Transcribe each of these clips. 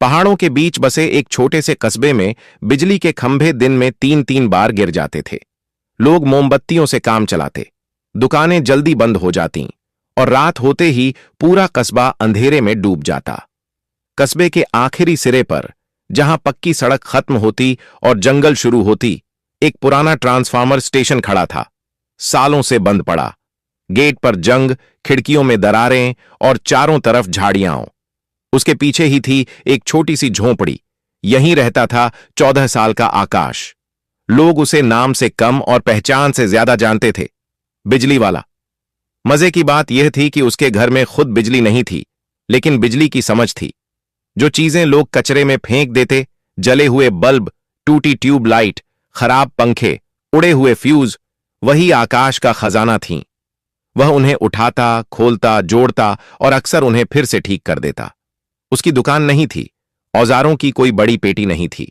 पहाड़ों के बीच बसे एक छोटे से कस्बे में बिजली के खंभे दिन में 3-3 बार गिर जाते थे। लोग मोमबत्तियों से काम चलाते, दुकानें जल्दी बंद हो जातीं और रात होते ही पूरा कस्बा अंधेरे में डूब जाता। कस्बे के आखिरी सिरे पर, जहां पक्की सड़क खत्म होती और जंगल शुरू होती, एक पुराना ट्रांसफार्मर स्टेशन खड़ा था, सालों से बंद पड़ा। गेट पर जंग, खिड़कियों में दरारें और चारों तरफ झाड़ियां। उसके पीछे ही थी एक छोटी सी झोंपड़ी। यहीं रहता था 14 साल का आकाश। लोग उसे नाम से कम और पहचान से ज्यादा जानते थे, बिजली वाला। मजे की बात यह थी कि उसके घर में खुद बिजली नहीं थी, लेकिन बिजली की समझ थी। जो चीजें लोग कचरे में फेंक देते, जले हुए बल्ब, टूटी ट्यूब लाइट, खराब पंखे, उड़े हुए फ्यूज, वही आकाश का खजाना थीं। वह उन्हें उठाता, खोलता, जोड़ता और अक्सर उन्हें फिर से ठीक कर देता। उसकी दुकान नहीं थी, औजारों की कोई बड़ी पेटी नहीं थी,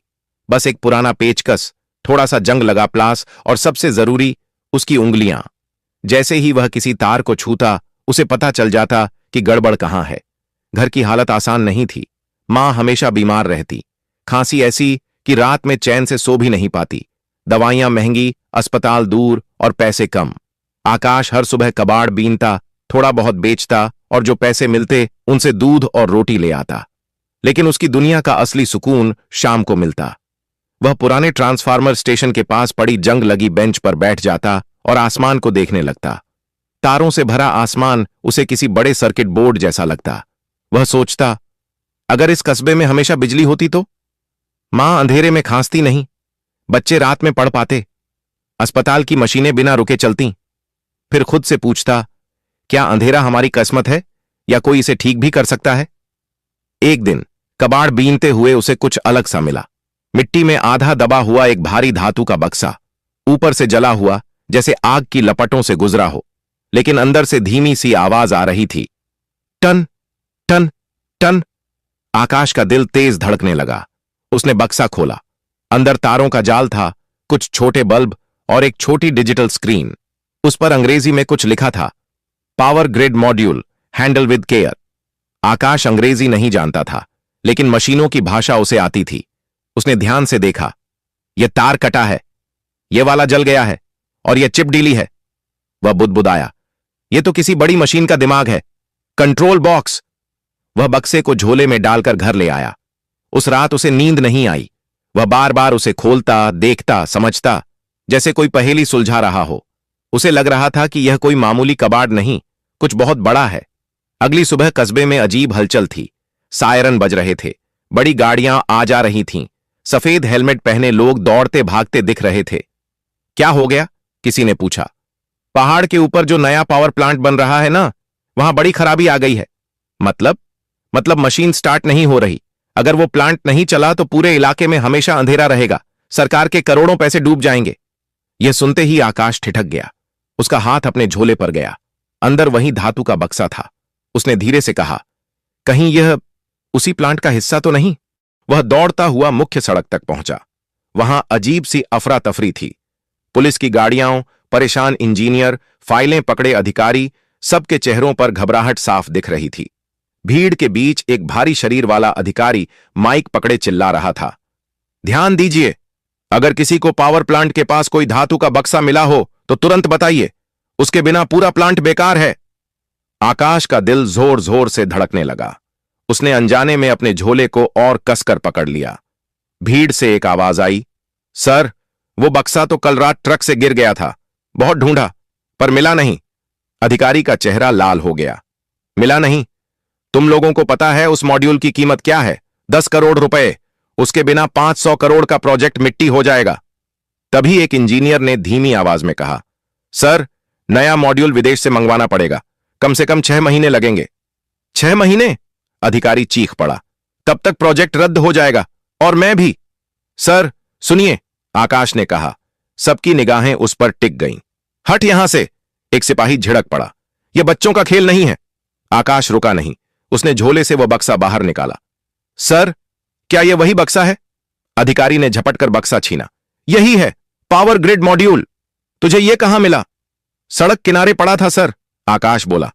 बस एक पुराना पेचकस, थोड़ा सा जंग लगा प्लास और सबसे जरूरी, उसकी उंगलियां। जैसे ही वह किसी तार को छूता, उसे पता चल जाता कि गड़बड़ कहां है। घर की हालत आसान नहीं थी। मां हमेशा बीमार रहती, खांसी ऐसी कि रात में चैन से सो भी नहीं पाती। दवाइयां महंगी, अस्पताल दूर और पैसे कम। आकाश हर सुबह कबाड़ बीनता, थोड़ा बहुत बेचता और जो पैसे मिलते उनसे दूध और रोटी ले आता। लेकिन उसकी दुनिया का असली सुकून शाम को मिलता। वह पुराने ट्रांसफार्मर स्टेशन के पास पड़ी जंग लगी बेंच पर बैठ जाता और आसमान को देखने लगता। तारों से भरा आसमान उसे किसी बड़े सर्किट बोर्ड जैसा लगता। वह सोचता, अगर इस कस्बे में हमेशा बिजली होती तो? मां अंधेरे में खांसती नहीं, बच्चे रात में पढ़ पाते, अस्पताल की मशीनें बिना रुके चलती। फिर खुद से पूछता, क्या अंधेरा हमारी किस्मत है या कोई इसे ठीक भी कर सकता है? एक दिन कबाड़ बीनते हुए उसे कुछ अलग सा मिला। मिट्टी में आधा दबा हुआ एक भारी धातु का बक्सा, ऊपर से जला हुआ जैसे आग की लपटों से गुजरा हो, लेकिन अंदर से धीमी सी आवाज आ रही थी, टन टन टन। आकाश का दिल तेज धड़कने लगा। उसने बक्सा खोला। अंदर तारों का जाल था, कुछ छोटे बल्ब और एक छोटी डिजिटल स्क्रीन। उस पर अंग्रेजी में कुछ लिखा था, power grid module, handle with care. Akash अंग्रेजी नहीं जानता था, लेकिन मशीनों की भाषा उसे आती थी। उसने ध्यान से देखा, यह तार कटा है, यह वाला जल गया है और यह चिप डीली है। वह बुदबुदाया, यह तो किसी बड़ी मशीन का दिमाग है, कंट्रोल बॉक्स। वह बक्से को झोले में डालकर घर ले आया। उस रात उसे नींद नहीं आई। वह बार बार उसे खोलता, देखता, समझता, जैसे कोई पहेली सुलझा रहा हो। उसे लग रहा था कि यह कोई मामूली कबाड़ नहीं, कुछ बहुत बड़ा है। अगली सुबह कस्बे में अजीब हलचल थी। सायरन बज रहे थे, बड़ी गाड़ियां आ जा रही थीं, सफेद हेलमेट पहने लोग दौड़ते भागते दिख रहे थे। क्या हो गया? किसी ने पूछा। पहाड़ के ऊपर जो नया पावर प्लांट बन रहा है ना, वहां बड़ी खराबी आ गई है। मतलब मशीन स्टार्ट नहीं हो रही। अगर वो प्लांट नहीं चला तो पूरे इलाके में हमेशा अंधेरा रहेगा, सरकार के करोड़ों पैसे डूब जाएंगे। यह सुनते ही आकाश ठिठक गया। उसका हाथ अपने झोले पर गया। अंदर वही धातु का बक्सा था। उसने धीरे से कहा, कहीं यह उसी प्लांट का हिस्सा तो नहीं? वह दौड़ता हुआ मुख्य सड़क तक पहुंचा। वहां अजीब सी अफरा तफरी थी। पुलिस की गाड़ियां, परेशान इंजीनियर, फाइलें पकड़े अधिकारी, सबके चेहरों पर घबराहट साफ दिख रही थी। भीड़ के बीच एक भारी शरीर वाला अधिकारी माइक पकड़े चिल्ला रहा था, ध्यान दीजिए, अगर किसी को पावर प्लांट के पास कोई धातु का बक्सा मिला हो तो तुरंत बताइए, उसके बिना पूरा प्लांट बेकार है। आकाश का दिल जोर जोर से धड़कने लगा। उसने अनजाने में अपने झोले को और कसकर पकड़ लिया। भीड़ से एक आवाज आई, सर, वो बक्सा तो कल रात ट्रक से गिर गया था, बहुत ढूंढा पर मिला नहीं। अधिकारी का चेहरा लाल हो गया। मिला नहीं? तुम लोगों को पता है उस मॉड्यूल की कीमत क्या है? 10 करोड़ रुपए। उसके बिना 500 करोड़ का प्रोजेक्ट मिट्टी हो जाएगा। तभी एक इंजीनियर ने धीमी आवाज में कहा, सर, नया मॉड्यूल विदेश से मंगवाना पड़ेगा, कम से कम 6 महीने लगेंगे। 6 महीने? अधिकारी चीख पड़ा, तब तक प्रोजेक्ट रद्द हो जाएगा और मैं भी। सर सुनिए, आकाश ने कहा। सबकी निगाहें उस पर टिक गईं। हट यहां से, एक सिपाही झिड़क पड़ा। यह बच्चों का खेल नहीं है। आकाश रुका नहीं। उसने झोले से वह बक्सा बाहर निकाला। सर, क्या यह वही बक्सा है? अधिकारी ने झपटकर बक्सा छीना। यही है, पावर ग्रिड मॉड्यूल। तुझे यह कहां मिला? सड़क किनारे पड़ा था सर, आकाश बोला।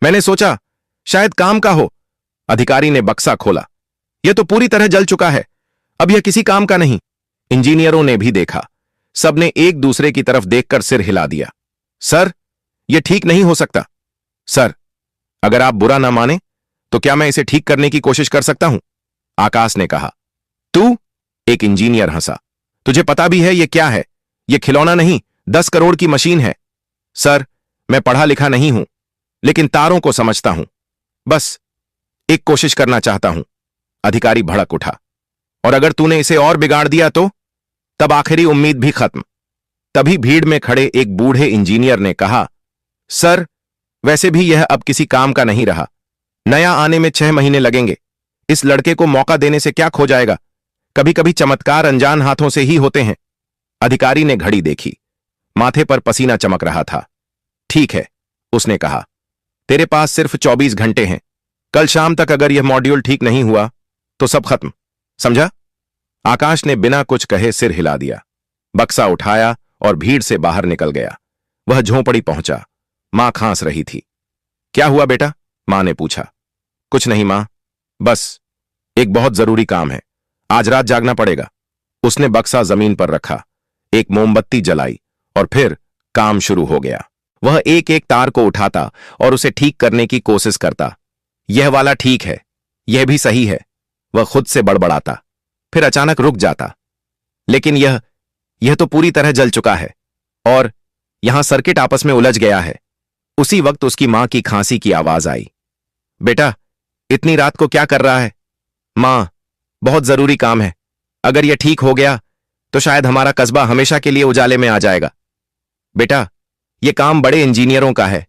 मैंने सोचा शायद काम का हो। अधिकारी ने बक्सा खोला। यह तो पूरी तरह जल चुका है। अब यह किसी काम का नहीं। इंजीनियरों ने भी देखा। सबने एक दूसरे की तरफ देखकर सिर हिला दिया। सर, यह ठीक नहीं हो सकता। सर, अगर आप बुरा ना माने तो क्या मैं इसे ठीक करने की कोशिश कर सकता हूं? आकाश ने कहा। तू? एक इंजीनियर हंसा। तुझे पता भी है यह क्या है? यह खिलौना नहीं, 10 करोड़ की मशीन है। सर, मैं पढ़ा लिखा नहीं हूं, लेकिन तारों को समझता हूं। बस एक कोशिश करना चाहता हूं। अधिकारी भड़क उठा। और अगर तूने इसे और बिगाड़ दिया तो? तब आखिरी उम्मीद भी खत्म। तभी भीड़ में खड़े एक बूढ़े इंजीनियर ने कहा, सर, वैसे भी यह अब किसी काम का नहीं रहा। नया आने में 6 महीने लगेंगे। इस लड़के को मौका देने से क्या खो जाएगा? कभी कभी चमत्कार अनजान हाथों से ही होते हैं। अधिकारी ने घड़ी देखी। माथे पर पसीना चमक रहा था। ठीक है, उसने कहा, तेरे पास सिर्फ 24 घंटे हैं। कल शाम तक अगर यह मॉड्यूल ठीक नहीं हुआ तो सब खत्म, समझा? आकाश ने बिना कुछ कहे सिर हिला दिया, बक्सा उठाया और भीड़ से बाहर निकल गया। वह झोंपड़ी पहुंचा। मां खांस रही थी। क्या हुआ बेटा? मां ने पूछा। कुछ नहीं मां, बस एक बहुत जरूरी काम है। आज रात जागना पड़ेगा। उसने बक्सा जमीन पर रखा, एक मोमबत्ती जलाई और फिर काम शुरू हो गया। वह एक एक तार को उठाता और उसे ठीक करने की कोशिश करता। यह वाला ठीक है, यह भी सही है, वह खुद से बड़बड़ाता। फिर अचानक रुक जाता। लेकिन यह तो पूरी तरह जल चुका है और यहां सर्किट आपस में उलझ गया है। उसी वक्त उसकी मां की खांसी की आवाज आई। बेटा, इतनी रात को क्या कर रहा है? मां, बहुत जरूरी काम है। अगर यह ठीक हो गया तो शायद हमारा कस्बा हमेशा के लिए उजाले में आ जाएगा। बेटा, यह काम बड़े इंजीनियरों का है।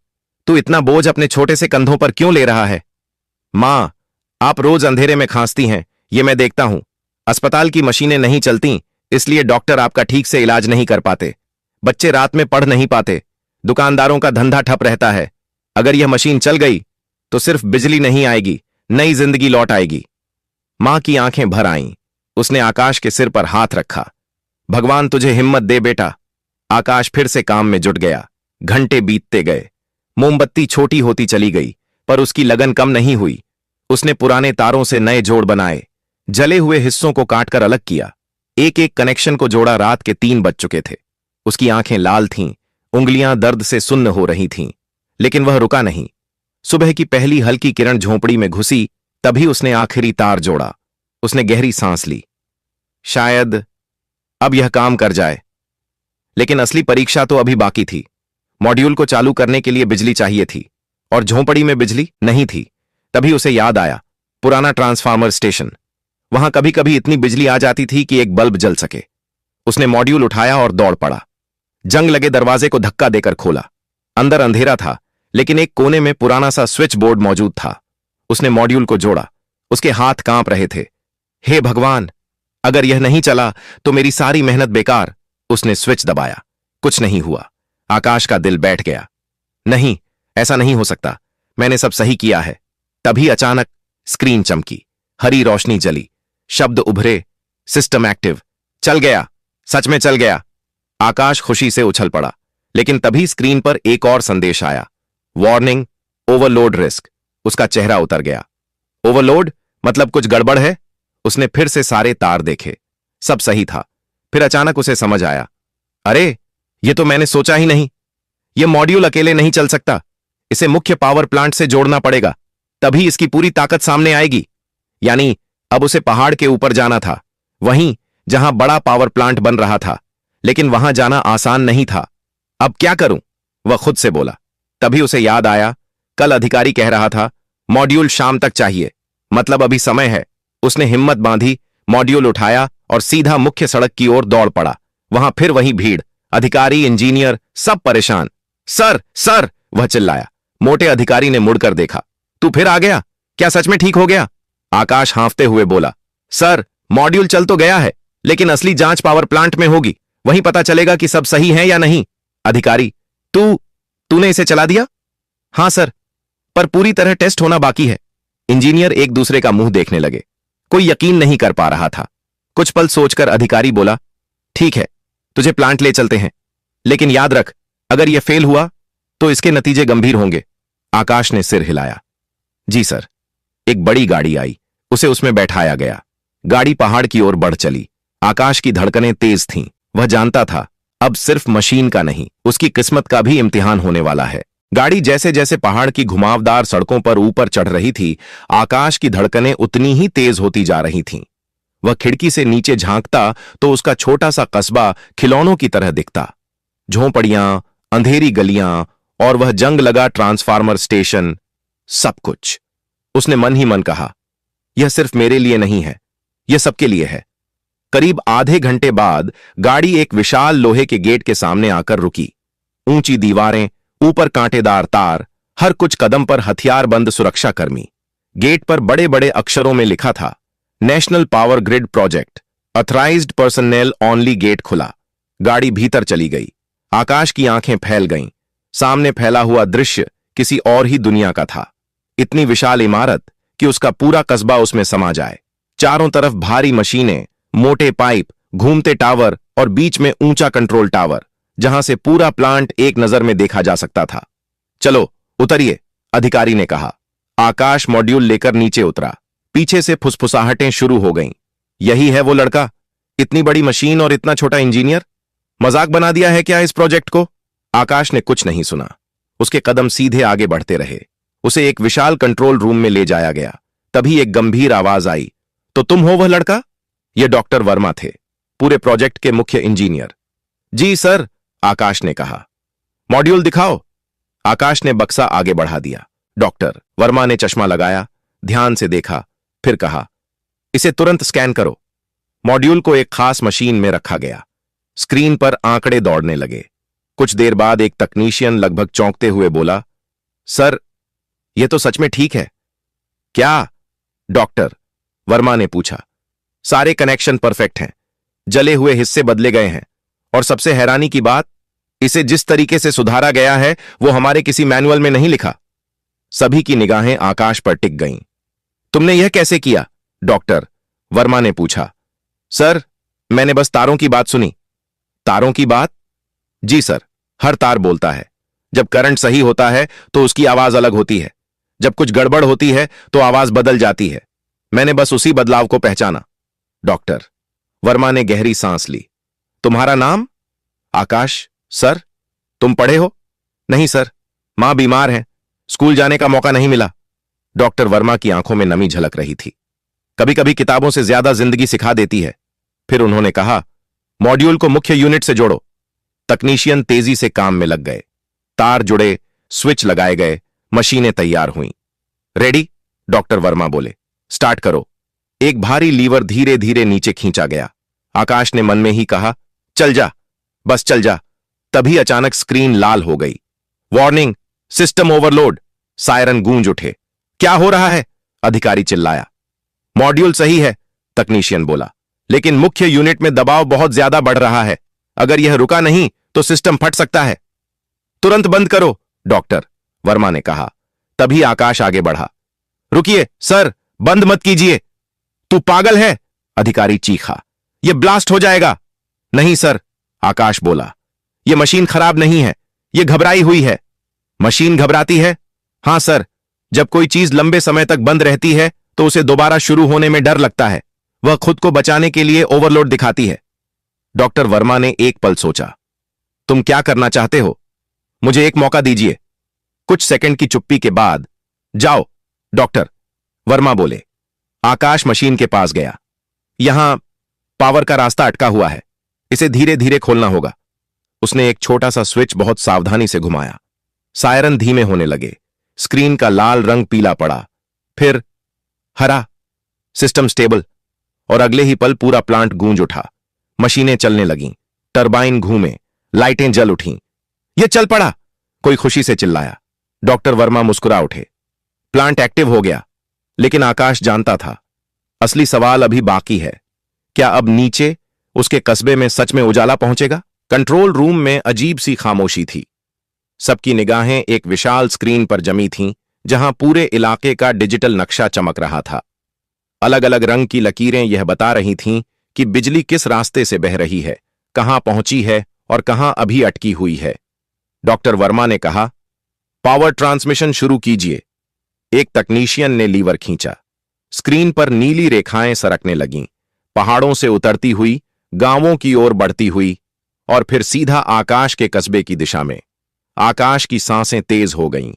तू इतना बोझ अपने छोटे से कंधों पर क्यों ले रहा है? मां, आप रोज अंधेरे में खांसती हैं, यह मैं देखता हूं। अस्पताल की मशीनें नहीं चलती, इसलिए डॉक्टर आपका ठीक से इलाज नहीं कर पाते। बच्चे रात में पढ़ नहीं पाते। दुकानदारों का धंधा ठप रहता है। अगर यह मशीन चल गई तो सिर्फ बिजली नहीं आएगी, नई जिंदगी लौट आएगी। मां की आंखें भर आईं। उसने आकाश के सिर पर हाथ रखा। भगवान तुझे हिम्मत दे बेटा। आकाश फिर से काम में जुट गया। घंटे बीतते गए। मोमबत्ती छोटी होती चली गई, पर उसकी लगन कम नहीं हुई। उसने पुराने तारों से नए जोड़ बनाए, जले हुए हिस्सों को काटकर अलग किया, एक एक कनेक्शन को जोड़ा। रात के 3 बज चुके थे। उसकी आंखें लाल थीं, उंगलियां दर्द से सुन्न हो रही थीं, लेकिन वह रुका नहीं। सुबह की पहली हल्की किरण झोंपड़ी में घुसी, तभी उसने आखिरी तार जोड़ा। उसने गहरी सांस ली। शायद अब यह काम कर जाए। लेकिन असली परीक्षा तो अभी बाकी थी। मॉड्यूल को चालू करने के लिए बिजली चाहिए थी और झोंपड़ी में बिजली नहीं थी। तभी उसे याद आया, पुराना ट्रांसफार्मर स्टेशन। वहां कभी कभी इतनी बिजली आ जाती थी कि एक बल्ब जल सके। उसने मॉड्यूल उठाया और दौड़ पड़ा। जंग लगे दरवाजे को धक्का देकर खोला। अंदर अंधेरा था, लेकिन एक कोने में पुराना सा स्विच बोर्ड मौजूद था। उसने मॉड्यूल को जोड़ा। उसके हाथ कांप रहे थे। हे भगवान, अगर यह नहीं चला तो मेरी सारी मेहनत बेकार। उसने स्विच दबाया। कुछ नहीं हुआ। आकाश का दिल बैठ गया। नहीं, ऐसा नहीं हो सकता। मैंने सब सही किया है। तभी अचानक स्क्रीन चमकी, हरी रोशनी जली, शब्द उभरे, सिस्टम एक्टिव। चल गया, सच में चल गया। आकाश खुशी से उछल पड़ा, लेकिन तभी स्क्रीन पर एक और संदेश आया। Warning, overload risk. उसका चेहरा उतर गया। ओवरलोड मतलब कुछ गड़बड़ है? उसने फिर से सारे तार देखे। सब सही था। फिर अचानक उसे समझ आया, अरे, यह तो मैंने सोचा ही नहीं। यह मॉड्यूल अकेले नहीं चल सकता। इसे मुख्य पावर प्लांट से जोड़ना पड़ेगा, तभी इसकी पूरी ताकत सामने आएगी। यानी अब उसे पहाड़ के ऊपर जाना था, वहीं जहां बड़ा पावर प्लांट बन रहा था। लेकिन वहां जाना आसान नहीं था। अब क्या करूं? वह खुद से बोला। तभी उसे याद आया, कल अधिकारी कह रहा था मॉड्यूल शाम तक चाहिए, मतलब अभी समय है। उसने हिम्मत बांधी, मॉड्यूल उठाया और सीधा मुख्य सड़क की ओर दौड़ पड़ा। वहां फिर वही भीड़, अधिकारी, इंजीनियर, सब परेशान। सर, सर, वह चिल्लाया। मोटे अधिकारी ने मुड़कर देखा। तू फिर आ गया? क्या सच में ठीक हो गया? आकाश हांफते हुए बोला, सर, मॉड्यूल चल तो गया है, लेकिन असली जांच पावर प्लांट में होगी। वहीं पता चलेगा कि सब सही है या नहीं। अधिकारी, तूने इसे चला दिया? हां सर, पर पूरी तरह टेस्ट होना बाकी है। इंजीनियर एक दूसरे का मुंह देखने लगे। कोई यकीन नहीं कर पा रहा था। कुछ पल सोचकर अधिकारी बोला, ठीक है, तुझे प्लांट ले चलते हैं, लेकिन याद रख, अगर यह फेल हुआ तो इसके नतीजे गंभीर होंगे। आकाश ने सिर हिलाया। जी सर। एक बड़ी गाड़ी आई। उसे उसमें बैठाया गया। गाड़ी पहाड़ की ओर बढ़ चली। आकाश की धड़कनें तेज थीं। वह जानता था अब सिर्फ मशीन का नहीं, उसकी किस्मत का भी इम्तिहान होने वाला है। गाड़ी जैसे जैसे पहाड़ की घुमावदार सड़कों पर ऊपर चढ़ रही थी, आकाश की धड़कनें उतनी ही तेज होती जा रही थीं। वह खिड़की से नीचे झांकता तो उसका छोटा सा कस्बा खिलौनों की तरह दिखता। झोंपड़ियां, अंधेरी गलियां और वह जंग लगा ट्रांसफार्मर स्टेशन, सब कुछ। उसने मन ही मन कहा, यह सिर्फ मेरे लिए नहीं है, यह सबके लिए है। करीब आधे घंटे बाद गाड़ी एक विशाल लोहे के गेट के सामने आकर रुकी। ऊंची दीवारें, ऊपर कांटेदार तार, हर कुछ कदम पर हथियारबंद सुरक्षाकर्मी। गेट पर बड़े बड़े अक्षरों में लिखा था, national power grid project, authorised personal only. Gate खुला, गाड़ी भीतर चली गई। आकाश की आंखें फैल गईं। सामने फैला हुआ दृश्य किसी और ही दुनिया का था। इतनी विशाल इमारत कि उसका पूरा कस्बा उसमें समा जाए। चारों तरफ भारी मशीनें, मोटे पाइप, घूमते टावर और बीच में ऊंचा कंट्रोल टावर, जहां से पूरा प्लांट एक नजर में देखा जा सकता था। चलो उतरिए, अधिकारी ने कहा। आकाश मॉड्यूल लेकर नीचे उतरा। पीछे से फुसफुसाहटें शुरू हो गईं। यही है वो लड़का, इतनी बड़ी मशीन और इतना छोटा इंजीनियर। मजाक बना दिया है क्या इस प्रोजेक्ट को? आकाश ने कुछ नहीं सुना। उसके कदम सीधे आगे बढ़ते रहे। उसे एक विशाल कंट्रोल रूम में ले जाया गया। तभी एक गंभीर आवाज आई, तो तुम हो वह लड़का? यह डॉक्टर वर्मा थे, पूरे प्रोजेक्ट के मुख्य इंजीनियर। जी सर, आकाश ने कहा। मॉड्यूल दिखाओ। आकाश ने बक्सा आगे बढ़ा दिया। डॉक्टर वर्मा ने चश्मा लगाया, ध्यान से देखा, फिर कहा, इसे तुरंत स्कैन करो। मॉड्यूल को एक खास मशीन में रखा गया। स्क्रीन पर आंकड़े दौड़ने लगे। कुछ देर बाद एक तकनीशियन लगभग चौंकते हुए बोला, सर, यह तो सच में ठीक है। क्या? डॉक्टर वर्मा ने पूछा। सारे कनेक्शन परफेक्ट हैं, जले हुए हिस्से बदले गए हैं, और सबसे हैरानी की बात, इसे जिस तरीके से सुधारा गया है वो हमारे किसी मैनुअल में नहीं लिखा। सभी की निगाहें आकाश पर टिक गईं। तुमने यह कैसे किया? डॉक्टर वर्मा ने पूछा। सर, मैंने बस तारों की बात सुनी। तारों की बात? जी सर, हर तार बोलता है। जब करंट सही होता है तो उसकी आवाज अलग होती है, जब कुछ गड़बड़ होती है तो आवाज बदल जाती है। मैंने बस उसी बदलाव को पहचाना। डॉक्टर वर्मा ने गहरी सांस ली। तुम्हारा नाम? आकाश। सर, तुम पढ़े हो? नहीं सर, मां बीमार है, स्कूल जाने का मौका नहीं मिला। डॉक्टर वर्मा की आंखों में नमी झलक रही थी। कभी कभी किताबों से ज्यादा जिंदगी सिखा देती है। फिर उन्होंने कहा, मॉड्यूल को मुख्य यूनिट से जोड़ो। तकनीशियन तेजी से काम में लग गए। तार जुड़े, स्विच लगाए गए, मशीनें तैयार हुईं। रेडी? डॉक्टर वर्मा बोले। स्टार्ट करो। एक भारी लीवर धीरे धीरे नीचे खींचा गया। आकाश ने मन में ही कहा, चल जा, बस चल जा। तभी अचानक स्क्रीन लाल हो गई। Warning, system overload. सायरन गूंज उठे। क्या हो रहा है? अधिकारी चिल्लाया। मॉड्यूल सही है, तकनीशियन बोला, लेकिन मुख्य यूनिट में दबाव बहुत ज्यादा बढ़ रहा है। अगर यह रुका नहीं तो सिस्टम फट सकता है। तुरंत बंद करो, डॉक्टर वर्मा ने कहा। तभी आकाश आगे बढ़ा। रुकिए सर, बंद मत कीजिए। तू पागल है? अधिकारी चीखा। यह ब्लास्ट हो जाएगा। नहीं सर, आकाश बोला, यह मशीन खराब नहीं है, यह घबराई हुई है। मशीन घबराती है? हां सर, जब कोई चीज लंबे समय तक बंद रहती है तो उसे दोबारा शुरू होने में डर लगता है। वह खुद को बचाने के लिए ओवरलोड दिखाती है। डॉक्टर वर्मा ने एक पल सोचा। तुम क्या करना चाहते हो? मुझे एक मौका दीजिए। कुछ सेकंड की चुप्पी के बाद, जाओ, डॉक्टर वर्मा बोले। आकाश मशीन के पास गया। यहां पावर का रास्ता अटका हुआ है, इसे धीरे धीरे खोलना होगा। उसने एक छोटा सा स्विच बहुत सावधानी से घुमाया। सायरन धीमे होने लगे। स्क्रीन का लाल रंग पीला पड़ा, फिर हरा। System stable. और अगले ही पल पूरा प्लांट गूंज उठा। मशीनें चलने लगीं, टरबाइन घूमे, लाइटें जल उठीं। यह चल पड़ा, कोई खुशी से चिल्लाया। डॉक्टर वर्मा मुस्कुरा उठे। प्लांट एक्टिव हो गया। लेकिन आकाश जानता था, असली सवाल अभी बाकी है। क्या अब नीचे उसके कस्बे में सच में उजाला पहुंचेगा? कंट्रोल रूम में अजीब सी खामोशी थी। सबकी निगाहें एक विशाल स्क्रीन पर जमी थीं, जहां पूरे इलाके का डिजिटल नक्शा चमक रहा था। अलग अलग रंग की लकीरें यह बता रही थीं कि बिजली किस रास्ते से बह रही है, कहां पहुंची है और कहां अभी अटकी हुई है। डॉक्टर वर्मा ने कहा, पावर ट्रांसमिशन शुरू कीजिए। एक तकनीशियन ने लीवर खींचा। स्क्रीन पर नीली रेखाएं सरकने लगीं, पहाड़ों से उतरती हुई, गांवों की ओर बढ़ती हुई और फिर सीधा आकाश के कस्बे की दिशा में। आकाश की सांसें तेज हो गईं।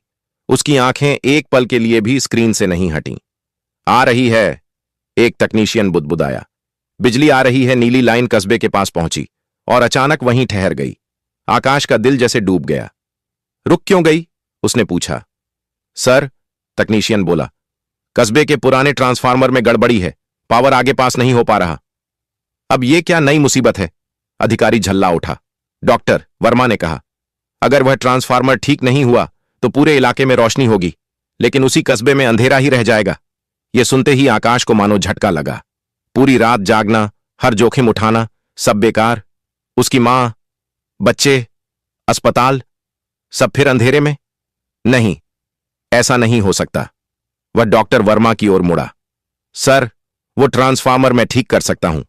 उसकी आंखें एक पल के लिए भी स्क्रीन से नहीं हटीं। आ रही है, एक तकनीशियन बुदबुदाया। बिजली आ रही है। नीली लाइन कस्बे के पास पहुंची और अचानक वहीं ठहर गई। आकाश का दिल जैसे डूब गया। रुक क्यों गई? उसने पूछा। सर, तकनीशियन बोला, कस्बे के पुराने ट्रांसफार्मर में गड़बड़ी है, पावर आगे पास नहीं हो पा रहा। अब यह क्या नई मुसीबत है? अधिकारी झल्ला उठा। डॉक्टर, वर्मा ने कहा, अगर वह ट्रांसफार्मर ठीक नहीं हुआ तो पूरे इलाके में रोशनी होगी, लेकिन उसी कस्बे में अंधेरा ही रह जाएगा। यह सुनते ही आकाश को मानो झटका लगा। पूरी रात जागना, हर जोखिम उठाना, सब बेकार। उसकी मां, बच्चे, अस्पताल, सब फिर अंधेरे में। नहीं, ऐसा नहीं हो सकता। वह डॉक्टर वर्मा की ओर मुड़ा। सर, वो ट्रांसफार्मर मैं ठीक कर सकता हूं,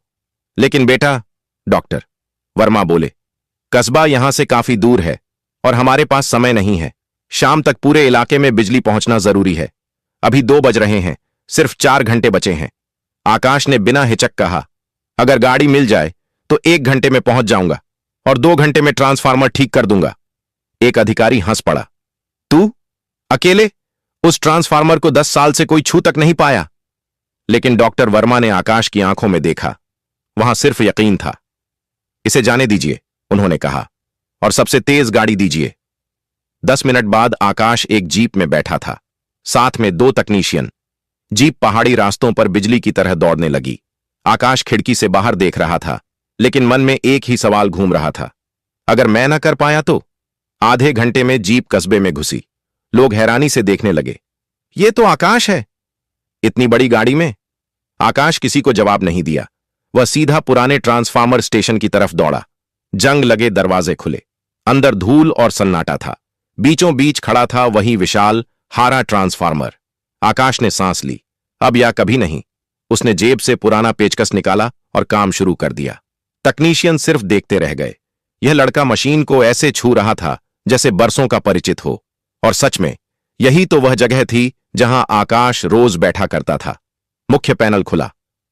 लेकिन बेटा, डॉक्टर वर्मा बोले, कस्बा यहां से काफी दूर है और हमारे पास समय नहीं है। शाम तक पूरे इलाके में बिजली पहुंचना जरूरी है। अभी 2 बज रहे हैं, सिर्फ 4 घंटे बचे हैं। आकाश ने बिना हिचक कहा, अगर गाड़ी मिल जाए तो 1 घंटे में पहुंच जाऊंगा और 2 घंटे में ट्रांसफार्मर ठीक कर दूंगा। एक अधिकारी हंस पड़ा। तू अकेले? उस ट्रांसफार्मर को 10 साल से कोई छू तक नहीं पाया। लेकिन डॉक्टर वर्मा ने आकाश की आंखों में देखा। वहां सिर्फ यकीन था। इसे जाने दीजिए, उन्होंने कहा, और सबसे तेज गाड़ी दीजिए। 10 मिनट बाद आकाश एक जीप में बैठा था, साथ में 2 तकनीशियन। जीप पहाड़ी रास्तों पर बिजली की तरह दौड़ने लगी। आकाश खिड़की से बाहर देख रहा था, लेकिन मन में एक ही सवाल घूम रहा था, अगर मैं न कर पाया तो? आधे घंटे में जीप कस्बे में घुसी। लोग हैरानी से देखने लगे। ये तो आकाश है, इतनी बड़ी गाड़ी में। आकाश किसी को जवाब नहीं दिया। वह सीधा पुराने ट्रांसफार्मर स्टेशन की तरफ दौड़ा। जंग लगे दरवाजे खुले। अंदर धूल और सन्नाटा था। बीचों बीच खड़ा था वही विशाल हारा ट्रांसफार्मर। आकाश ने सांस ली। अब या कभी नहीं। उसने जेब से पुराना पेचकस निकाला और काम शुरू कर दिया। तकनीशियन सिर्फ देखते रह गए। यह लड़का मशीन को ऐसे छू रहा था जैसे बरसों का परिचित हो। और सच में यही तो वह जगह थी जहां आकाश रोज बैठा करता था। मुख्य पैनल खुला।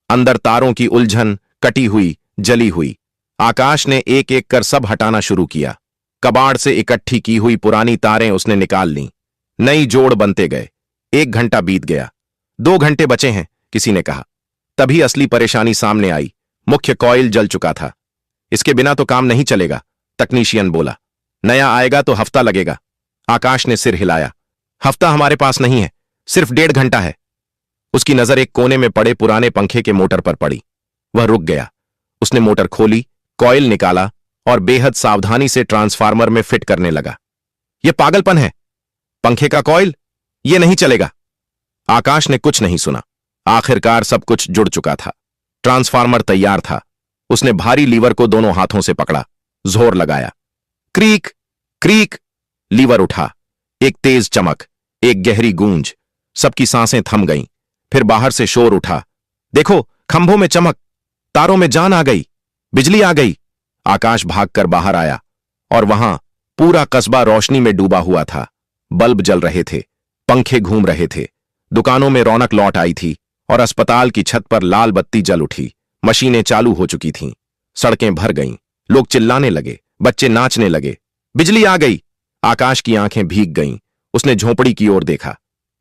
अंदर तारों की उलझन, कटी हुई, जली हुई। आकाश ने एक एक कर सब हटाना शुरू किया। कबाड़ से इकट्ठी की हुई पुरानी तारें उसने निकाल लीं। नई जोड़ बनते गए। 1 घंटा बीत गया। 2 घंटे बचे हैं, किसी ने कहा। तभी असली परेशानी सामने आई। मुख्य कॉइल जल चुका था। इसके बिना तो काम नहीं चलेगा, तकनीशियन बोला। नया आएगा तो हफ्ता लगेगा। आकाश ने सिर हिलाया। हफ्ता हमारे पास नहीं है, सिर्फ 1.5 घंटा है। उसकी नजर एक कोने में पड़े पुराने पंखे के मोटर पर पड़ी। वह रुक गया। उसने मोटर खोली, कॉइल निकाला और बेहद सावधानी से ट्रांसफार्मर में फिट करने लगा। यह पागलपन है। पंखे का कॉइल? यह नहीं चलेगा। आकाश ने कुछ नहीं सुना। आखिरकार सब कुछ जुड़ चुका था। ट्रांसफार्मर तैयार था। उसने भारी लीवर को दोनों हाथों से पकड़ा, जोर लगाया। क्रीक क्रीक, लीवर उठा। एक तेज चमक, एक गहरी गूंज। सबकी सांसें थम गईं। फिर बाहर से शोर उठा, देखो, खंभों में चमक, तारों में जान आ गई, बिजली आ गई। आकाश भागकर बाहर आया और वहां पूरा कस्बा रोशनी में डूबा हुआ था। बल्ब जल रहे थे, पंखे घूम रहे थे, दुकानों में रौनक लौट आई थी और अस्पताल की छत पर लाल बत्ती जल उठी। मशीनें चालू हो चुकी थीं। सड़कें भर गईं। लोग चिल्लाने लगे, बच्चे नाचने लगे। बिजली आ गई। आकाश की आंखें भीग गईं। उसने झोंपड़ी की ओर देखा।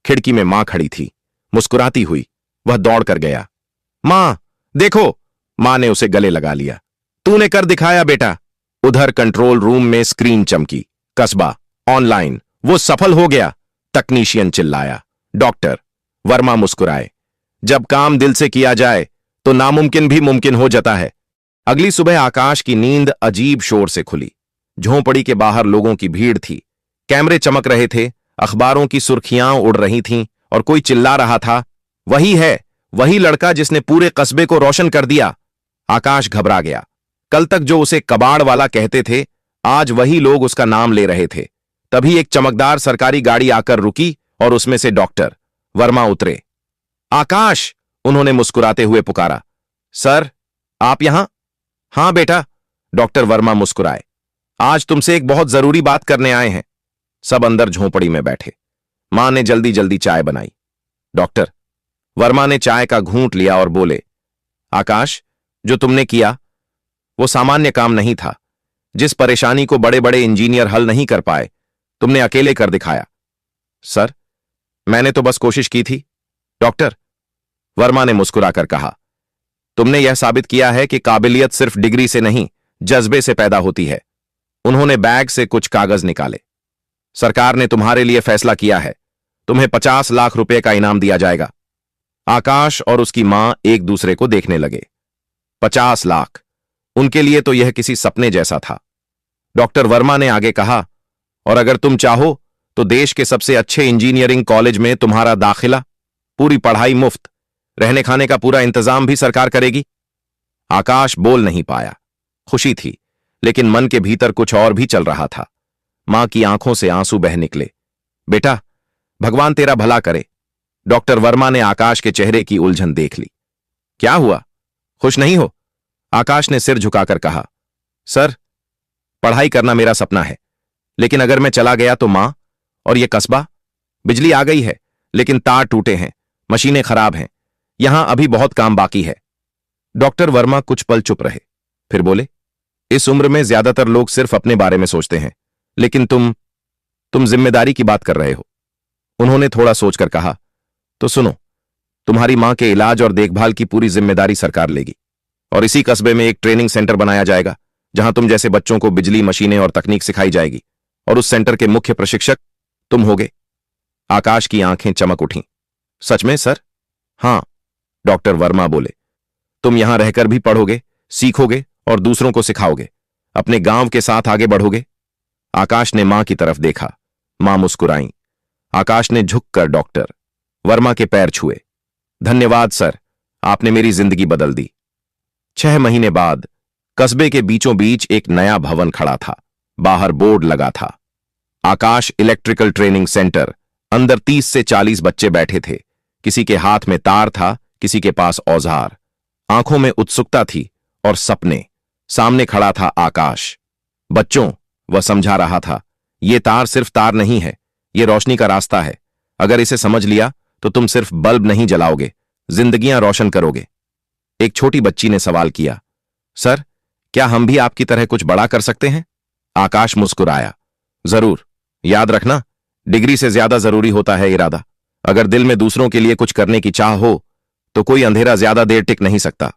खिड़की में मां खड़ी थी, मुस्कुराती हुई। वह दौड़कर गया। मां, देखो। मां ने उसे गले लगा लिया। तूने कर दिखाया बेटा। उधर कंट्रोल रूम में स्क्रीन चमकी। कस्बा ऑनलाइन, वो सफल हो गया, तकनीशियन चिल्लाया। डॉक्टर वर्मा मुस्कुराए। जब काम दिल से किया जाए तो नामुमकिन भी मुमकिन हो जाता है। अगली सुबह आकाश की नींद अजीब शोर से खुली। झोंपड़ी के बाहर लोगों की भीड़ थी। कैमरे चमक रहे थे, अखबारों की सुर्खियां उड़ रही थीं और कोई चिल्ला रहा था, वही है, वही लड़का जिसने पूरे कस्बे को रोशन कर दिया। आकाश घबरा गया। कल तक जो उसे कबाड़ वाला कहते थे, आज वही लोग उसका नाम ले रहे थे। तभी एक चमकदार सरकारी गाड़ी आकर रुकी और उसमें से डॉक्टर वर्मा उतरे। आकाश, उन्होंने मुस्कुराते हुए पुकारा। सर, आप यहां? हां बेटा, डॉक्टर वर्मा मुस्कुराए। आज तुमसे एक बहुत जरूरी बात करने आए हैं। सब अंदर झोंपड़ी में बैठे। मां ने जल्दी जल्दी चाय बनाई। डॉक्टर, वर्मा ने चाय का घूंट लिया और बोले, आकाश, जो तुमने किया वो सामान्य काम नहीं था। जिस परेशानी को बड़े बड़े इंजीनियर हल नहीं कर पाए, तुमने अकेले कर दिखाया। सर, मैंने तो बस कोशिश की थी। डॉक्टर, वर्मा ने मुस्कुराकर कहा, तुमने यह साबित किया है कि काबिलियत सिर्फ डिग्री से नहीं, जज्बे से पैदा होती है। उन्होंने बैग से कुछ कागज निकाले। सरकार ने तुम्हारे लिए फैसला किया है, तुम्हें 50 लाख रुपए का इनाम दिया जाएगा। आकाश और उसकी मां एक दूसरे को देखने लगे। 50 लाख, उनके लिए तो यह किसी सपने जैसा था। डॉक्टर वर्मा ने आगे कहा, और अगर तुम चाहो तो देश के सबसे अच्छे इंजीनियरिंग कॉलेज में तुम्हारा दाखिला, पूरी पढ़ाई मुफ्त, रहने खाने का पूरा इंतजाम भी सरकार करेगी। आकाश बोल नहीं पाया। खुशी थी, लेकिन मन के भीतर कुछ और भी चल रहा था। मां की आंखों से आंसू बह निकले। बेटा, भगवान तेरा भला करे। डॉक्टर वर्मा ने आकाश के चेहरे की उलझन देख ली। क्या हुआ, खुश नहीं हो? आकाश ने सिर झुकाकर कहा, सर, पढ़ाई करना मेरा सपना है, लेकिन अगर मैं चला गया तो मां और यह कस्बा। बिजली आ गई है, लेकिन तार टूटे हैं, मशीनें खराब हैं, यहां अभी बहुत काम बाकी है। डॉक्टर वर्मा कुछ पल चुप रहे, फिर बोले, इस उम्र में ज्यादातर लोग सिर्फ अपने बारे में सोचते हैं, लेकिन तुम जिम्मेदारी की बात कर रहे हो। उन्होंने थोड़ा सोचकर कहा, तो सुनो, तुम्हारी मां के इलाज और देखभाल की पूरी जिम्मेदारी सरकार लेगी, और इसी कस्बे में एक ट्रेनिंग सेंटर बनाया जाएगा जहां तुम जैसे बच्चों को बिजली, मशीनें और तकनीक सिखाई जाएगी, और उस सेंटर के मुख्य प्रशिक्षक तुम होगे। आकाश की आंखें चमक उठीं। सच में सर? हां, डॉक्टर वर्मा बोले, तुम यहां रहकर भी पढ़ोगे, सीखोगे और दूसरों को सिखाओगे, अपने गांव के साथ आगे बढ़ोगे। आकाश ने मां की तरफ देखा। मां मुस्कुराईं। आकाश ने झुककर डॉक्टर वर्मा के पैर छुए। धन्यवाद सर, आपने मेरी जिंदगी बदल दी। 6 महीने बाद कस्बे के बीचों बीच एक नया भवन खड़ा था। बाहर बोर्ड लगा था, आकाश इलेक्ट्रिकल ट्रेनिंग सेंटर। अंदर 30 से 40 बच्चे बैठे थे। किसी के हाथ में तार था, किसी के पास औजार। आंखों में उत्सुकता थी और सपने। सामने खड़ा था आकाश। बच्चों, वह समझा रहा था, यह तार सिर्फ तार नहीं है, यह रोशनी का रास्ता है। अगर इसे समझ लिया तो तुम सिर्फ बल्ब नहीं जलाओगे, जिंदगियां रोशन करोगे। एक छोटी बच्ची ने सवाल किया, सर, क्या हम भी आपकी तरह कुछ बड़ा कर सकते हैं? आकाश मुस्कुराया, जरूर। याद रखना, डिग्री से ज्यादा जरूरी होता है इरादा। अगर दिल में दूसरों के लिए कुछ करने की चाह हो तो कोई अंधेरा ज्यादा देर टिक नहीं सकता।